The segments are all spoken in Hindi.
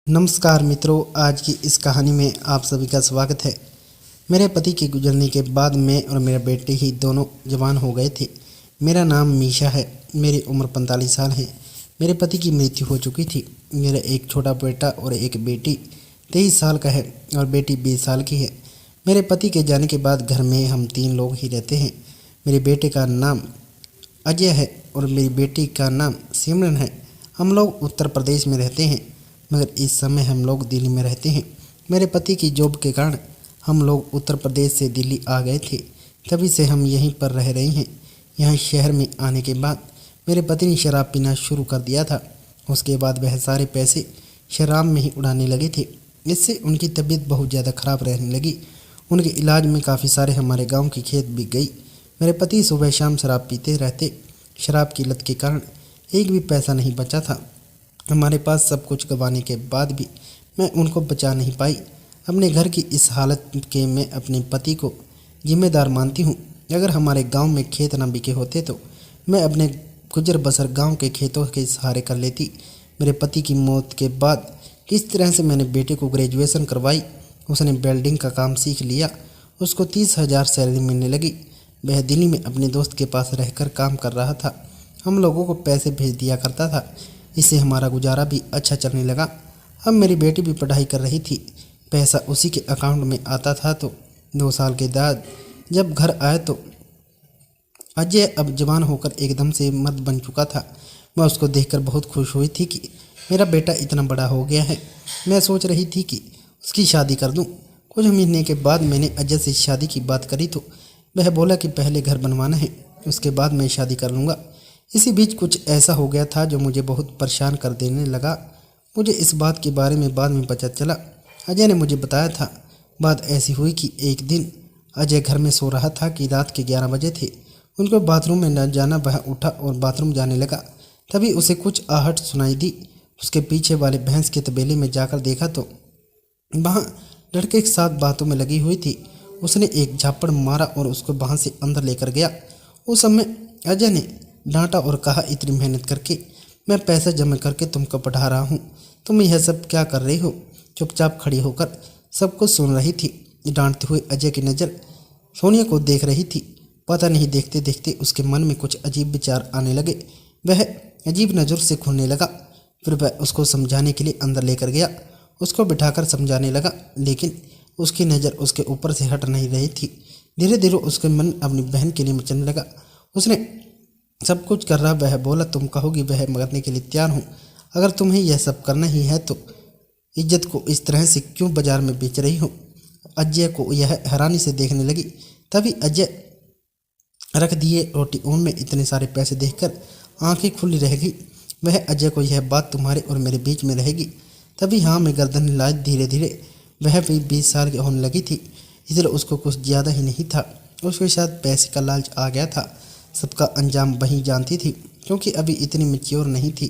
नमस्कार मित्रों, आज की इस कहानी में आप सभी का स्वागत है। मेरे पति के गुजरने के बाद मैं और मेरा बेटे ही दोनों जवान हो गए थे। मेरा नाम मीशा है। मेरी उम्र 45 साल है। मेरे पति की मृत्यु हो चुकी थी। मेरा एक छोटा बेटा और एक बेटी 23 साल का है और बेटी 20 साल की है। मेरे पति के जाने के बाद घर में हम 3 लोग ही रहते हैं। मेरे बेटे का नाम अजय है और मेरी बेटी का नाम सिमरन है। हम लोग उत्तर प्रदेश में रहते हैं, मगर इस समय हम लोग दिल्ली में रहते हैं। मेरे पति की जॉब के कारण हम लोग उत्तर प्रदेश से दिल्ली आ गए थे, तभी से हम यहीं पर रह रहे हैं। यहाँ शहर में आने के बाद मेरे पति ने शराब पीना शुरू कर दिया था। उसके बाद वह सारे पैसे शराब में ही उड़ाने लगे थे। इससे उनकी तबीयत बहुत ज़्यादा ख़राब रहने लगी। उनके इलाज में काफ़ी सारे हमारे गाँव की खेत बिक गई। मेरे पति सुबह शाम शराब पीते रहते। शराब की लत के कारण एक भी पैसा नहीं बचा था। हमारे पास सब कुछ गंवाने के बाद भी मैं उनको बचा नहीं पाई। अपने घर की इस हालत के मैं अपने पति को जिम्मेदार मानती हूँ। अगर हमारे गांव में खेत न बिके होते तो मैं अपने गुजर बसर गांव के खेतों के सहारे कर लेती। मेरे पति की मौत के बाद किस तरह से मैंने बेटे को ग्रेजुएशन करवाई। उसने वेल्डिंग का काम सीख लिया। उसको 30,000 सैलरी मिलने लगी। वह दिल्ली में अपने दोस्त के पास रहकर काम कर रहा था। हम लोगों को पैसे भेज दिया करता था। इससे हमारा गुजारा भी अच्छा चलने लगा। अब मेरी बेटी भी पढ़ाई कर रही थी। पैसा उसी के अकाउंट में आता था। तो 2 साल के बाद जब घर आए तो अजय अब जवान होकर एकदम से मर्द बन चुका था। मैं उसको देखकर बहुत खुश हुई थी कि मेरा बेटा इतना बड़ा हो गया है। मैं सोच रही थी कि उसकी शादी कर दूं। कुछ महीने के बाद मैंने अजय से शादी की बात करी तो वह बोला कि पहले घर बनवाना है, उसके बाद मैं शादी कर लूँगा। इसी बीच कुछ ऐसा हो गया था जो मुझे बहुत परेशान कर देने लगा। मुझे इस बात के बारे में बाद में पता चला। अजय ने मुझे बताया था। बात ऐसी हुई कि एक दिन अजय घर में सो रहा था कि रात के 11 बजे थे। उनको बाथरूम में न जाना, वह उठा और बाथरूम जाने लगा। तभी उसे कुछ आहट सुनाई दी। उसके पीछे वाले भैंस के तबेले में जाकर देखा तो वहाँ लड़के के साथ बातों में लगी हुई थी। उसने एक झापड़ मारा और उसको वहाँ से अंदर लेकर गया। उस समय अजय ने डांटा और कहा, इतनी मेहनत करके मैं पैसा जमा करके तुमको पढ़ा रहा हूँ, तुम यह सब क्या कर रही हो। चुपचाप खड़ी होकर सब कुछ सुन रही थी। डांटते हुए अजय की नज़र सोनिया को देख रही थी। पता नहीं देखते देखते उसके मन में कुछ अजीब विचार आने लगे। वह अजीब नज़र से घूरने लगा। फिर वह उसको समझाने के लिए अंदर लेकर गया। उसको बिठाकर समझाने लगा, लेकिन उसकी नज़र उसके ऊपर से हट नहीं रही थी। धीरे धीरे उसके मन अपनी बहन के लिए मचलने लगा। उसने सब कुछ कर रहा। वह बोला, तुम कहोगी वह मरने के लिए तैयार हूँ। अगर तुम्हें यह सब करना ही है तो इज्जत को इस तरह से क्यों बाजार में बेच रही हो। अजय को यह हैरानी से देखने लगी। तभी अजय रख दिए रोटी ओन में इतने सारे पैसे देखकर आंखें खुली रह गई। वह अजय को यह बात तुम्हारे और मेरे बीच में रहेगी। तभी हाँ में गर्दन हिलाई। धीरे धीरे वह भी 20 साल की होने लगी थी, इसलिए उसको कुछ ज़्यादा ही नहीं था। उसके साथ पैसे का लालच आ गया था। सबका अंजाम वही जानती थी, क्योंकि अभी इतनी मैच्योर नहीं थी।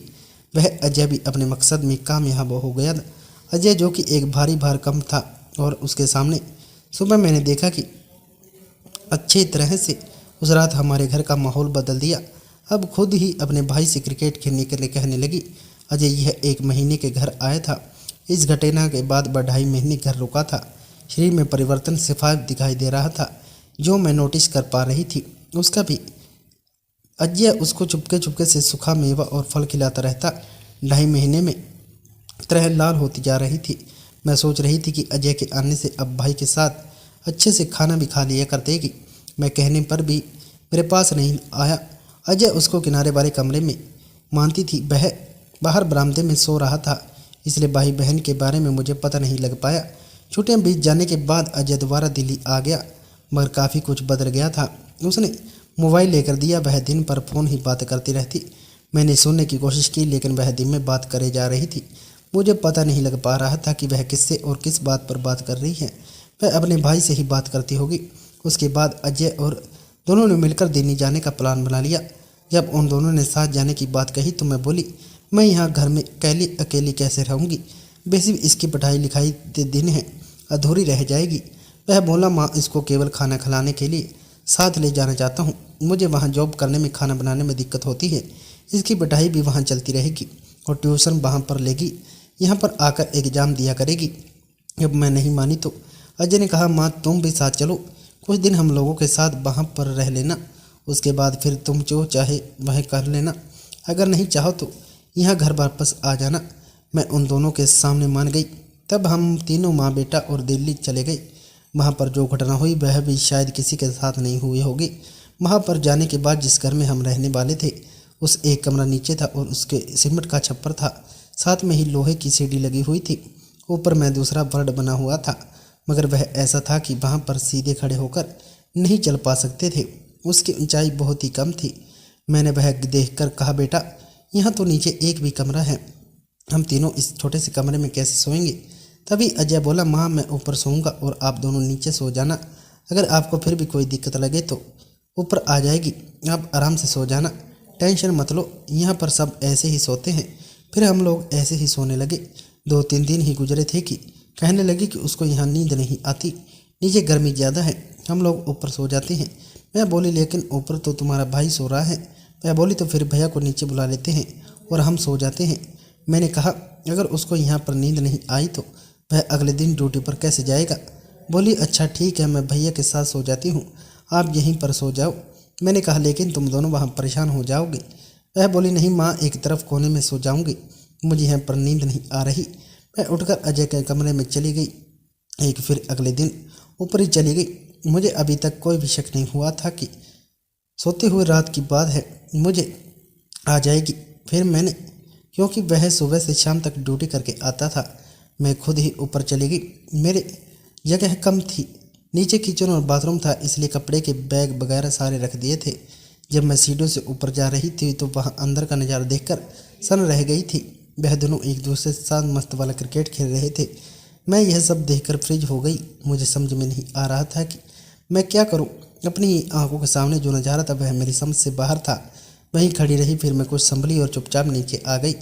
वह अजय भी अपने मकसद में कामयाब हो गया। अजय जो कि एक भारी भार कम था और उसके सामने सुबह मैंने देखा कि अच्छी तरह से उस रात हमारे घर का माहौल बदल दिया। अब खुद ही अपने भाई से क्रिकेट खेलने के लिए कहने लगी। अजय यह 1 महीने के घर आया था। इस घटना के बाद 2.5 महीने घर रुका था। शरीर में परिवर्तन सिफारिश दिखाई दे रहा था, जो मैं नोटिस कर पा रही थी। उसका भी अजय उसको चुपके चुपके से सूखा मेवा और फल खिलाता रहता। 2.5 महीने में तरह लाल होती जा रही थी। मैं सोच रही थी कि अजय के आने से अब भाई के साथ अच्छे से खाना भी खा लिया करतेगी। मैं कहने पर भी मेरे पास नहीं आया। अजय उसको किनारे वाले कमरे में मानती थी। वह बाहर बरामदे में सो रहा था, इसलिए भाई बहन के बारे में मुझे पता नहीं लग पाया। छुट्टियां बीत जाने के बाद अजय दोबारा दिल्ली आ गया, मगर काफ़ी कुछ बदल गया था। उसने मोबाइल लेकर दिया। वह दिन पर फ़ोन ही बात करती रहती। मैंने सुनने की कोशिश की, लेकिन वह दिन में बात करे जा रही थी। मुझे पता नहीं लग पा रहा था कि वह किससे और किस बात पर बात कर रही है। वह अपने भाई से ही बात करती होगी। उसके बाद अजय और दोनों ने मिलकर दिल्ली जाने का प्लान बना लिया। जब उन दोनों ने साथ जाने की बात कही तो मैं बोली, मैं यहाँ घर में अकेली कैसे रहूँगी। वैसे भी इसकी पढ़ाई लिखाई दिन है, अधूरी रह जाएगी। वह बोला, माँ इसको केवल खाना खिलाने के लिए साथ ले जाना चाहता हूँ। मुझे वहाँ जॉब करने में, खाना बनाने में दिक्कत होती है। इसकी पढ़ाई भी वहाँ चलती रहेगी और ट्यूशन वहाँ पर लेगी। यहाँ पर आकर एग्जाम दिया करेगी। जब मैं नहीं मानी तो अजय ने कहा, माँ तुम भी साथ चलो, कुछ दिन हम लोगों के साथ वहाँ पर रह लेना, उसके बाद फिर तुम जो चाहे वह कर लेना, अगर नहीं चाहो तो यहाँ घर वापस आ जाना। मैं उन दोनों के सामने मान गई। तब हम तीनों माँ बेटा और दिल्ली चले गए। वहाँ पर जो घटना हुई वह भी शायद किसी के साथ नहीं हुई होगी। वहाँ पर जाने के बाद जिस घर में हम रहने वाले थे उस एक कमरा नीचे था और उसके सीमेंट का छप्पर था, साथ में ही लोहे की सीढ़ी लगी हुई थी। ऊपर में दूसरा वर्ड बना हुआ था, मगर वह ऐसा था कि वहाँ पर सीधे खड़े होकर नहीं चल पा सकते थे, उसकी ऊंचाई बहुत ही कम थी। मैंने वह देखकर कहा, बेटा यहाँ तो नीचे एक भी कमरा है, हम तीनों इस छोटे से कमरे में कैसे सोएंगे। तभी अजय बोला, माँ मैं ऊपर सोऊंगा और आप दोनों नीचे सो जाना, अगर आपको फिर भी कोई दिक्कत लगे तो ऊपर आ जाएगी, आप आराम से सो जाना, टेंशन मत लो, यहाँ पर सब ऐसे ही सोते हैं। फिर हम लोग ऐसे ही सोने लगे। 2-3 दिन ही गुजरे थे कि कहने लगी कि उसको यहाँ नींद नहीं आती, नीचे गर्मी ज़्यादा है, हम लोग ऊपर सो जाते हैं। मैं बोली, लेकिन ऊपर तो तुम्हारा भाई सो रहा है। मैं बोली, तो फिर भैया को नीचे बुला लेते हैं और हम सो जाते हैं। मैंने कहा, अगर उसको यहाँ पर नींद नहीं आई तो वह अगले दिन ड्यूटी पर कैसे जाएगा। बोली, अच्छा ठीक है, मैं भैया के साथ सो जाती हूँ, आप यहीं पर सो जाओ। मैंने कहा, लेकिन तुम दोनों वहाँ परेशान हो जाओगे। वह बोली, नहीं माँ, एक तरफ कोने में सो जाऊँगी, मुझे यहाँ पर नींद नहीं आ रही। मैं उठकर अजय के कमरे में चली गई। फिर अगले दिन ऊपर ही चली गई। मुझे अभी तक कोई भी शक नहीं हुआ था कि सोते हुए रात की बात है, मुझे आ जाएगी। फिर मैंने, क्योंकि वह सुबह से शाम तक ड्यूटी करके आता था, मैं खुद ही ऊपर चली गई। मेरे जगह कम थी, नीचे किचन और बाथरूम था, इसलिए कपड़े के बैग वगैरह सारे रख दिए थे। जब मैं सीढ़ियों से ऊपर जा रही थी तो वहाँ अंदर का नज़ारा देखकर सन रह गई थी। वह दोनों एक दूसरे के साथ मस्त वाला क्रिकेट खेल रहे थे। मैं यह सब देखकर फ्रिज हो गई। मुझे समझ में नहीं आ रहा था कि मैं क्या करूं। अपनी आंखों के सामने जो नज़ारा था वह मेरी समझ से बाहर था। वहीं खड़ी रही। फिर मैं कुछ संभली और चुपचाप नीचे आ गई।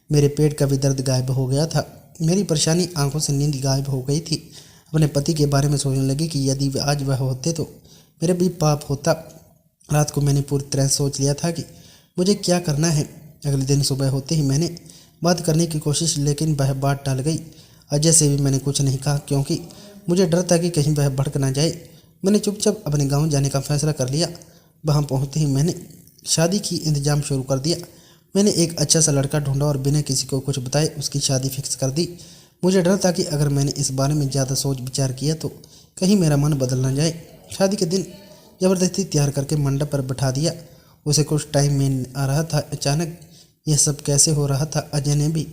मेरे पेट का भी दर्द गायब हो गया था। मेरी परेशानी, आंखों से नींद गायब हो गई थी। अपने पति के बारे में सोचने लगी कि यदि आज वह होते तो मेरे भी पाप होता। रात को मैंने पूरी तरह सोच लिया था कि मुझे क्या करना है। अगले दिन सुबह होते ही मैंने बात करने की कोशिश, लेकिन वह बात टाल गई। अजय से भी मैंने कुछ नहीं कहा, क्योंकि मुझे डर था कि कहीं वह भड़क ना जाए। मैंने चुपचाप अपने गांव जाने का फैसला कर लिया। वहां पहुंचते ही मैंने शादी की इंतजाम शुरू कर दिया। मैंने एक अच्छा सा लड़का ढूंढा और बिना किसी को कुछ बताए उसकी शादी फिक्स कर दी। मुझे डर था कि अगर मैंने इस बारे में ज़्यादा सोच विचार किया तो कहीं मेरा मन बदल ना जाए। शादी के दिन ज़बरदस्ती तैयार करके मंडप पर बैठा दिया। उसे कुछ टाइम में आ रहा था। अचानक यह सब कैसे हो रहा था, अजय ने भी